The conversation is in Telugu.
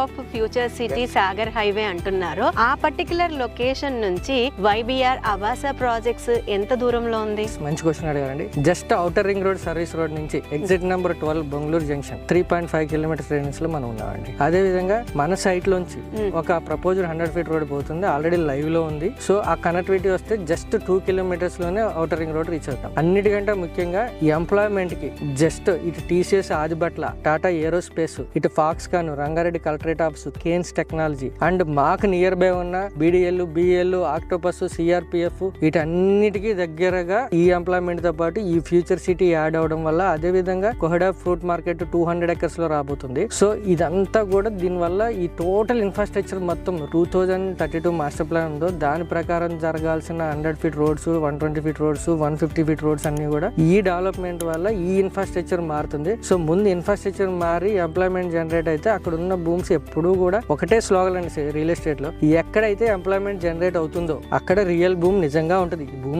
Of future city Sagar highway అంటున్నారు. ఆ పర్టికులర్ లొకేషన్ నుంచి వైబిఆర్ ఆవాస ప్రాజెక్ట్స్ ఎంత దూరంలో ఉంది? మంచి క్వశ్చన్ అడిగారండి. Just outer ring road service road నుంచి exit number 12 Bengaluru junction 3.5 kilometres radiance లో మనం ఉన్నామండి. అదే విధంగా మన సైట్ లోంచి ఒక ప్రపోజల్ 100 ఫీట్ రోడ్ పోతుంది, ఆల్రెడీ లైవ్ లో ఉంది. సో ఆ కనెక్టివిటీ వస్తే జస్ట్ 2 కిలోమీటర్స్ లోనే ఔటర్ రింగ్ రోడ్ రీచ్ అవుతాం. అన్నిటికంటే ముఖ్యంగా ఈ ఎంప్లాయ్మెంట్ కి జస్ట్ ఇటు టీసీఎస్ ఆదిబట్ల, టాటా ఏరోస్పేస్, ఇటు Foxconn, Rangareddy collectorate office, Kaynes technology and మాకు నియర్ బై ఉన్న బీడీఎల్, బిఎల్, ఆక్టోపస్, సిఆర్పిఎఫ్ వీటన్నిటికీ దగ్గరగా ఈ ఎంప్లాయ్మెంట్ తో పాటు ఈ ఫ్యూచర్ సిటీ యాడ్ అవడం వల్ల అదే విధంగా కోహడా ఫ్రూట్ మార్కెట్ 200 ఎకర్స్ లో రాబోతుంది. సో ఇదంతా కూడా దీనివల్ల ఈ టోటల్ ఇన్ఫ్రాస్ట్రక్చర్ మొత్తం 2032 మాస్టర్ ప్లాన్ ఉందో దాని ప్రకారం జరగాల్సిన 100 feet roads, 120 feet roads, 150 feet roads అన్ని కూడా ఈ డెవలప్మెంట్ వల్ల ఈ ఇన్ఫ్రాస్ట్రక్చర్ మారుతుంది. సో ముందు ఇన్ఫ్రాస్ట్రక్చర్ మారి ఎంప్లాయ్మెంట్ జనరేట్ అయితే అక్కడ ఉన్న భూమ్స్ ఎప్పుడూ కూడా ఒకటే స్లోగన్ అండి రియల్ ఎస్టేట్ లో, ఎక్కడైతే ఎంప్లాయ్మెంట్ జనరేట్ అవుతుందో అక్కడ రియల్ భూమి నిజంగా ఉంటుంది. భూమి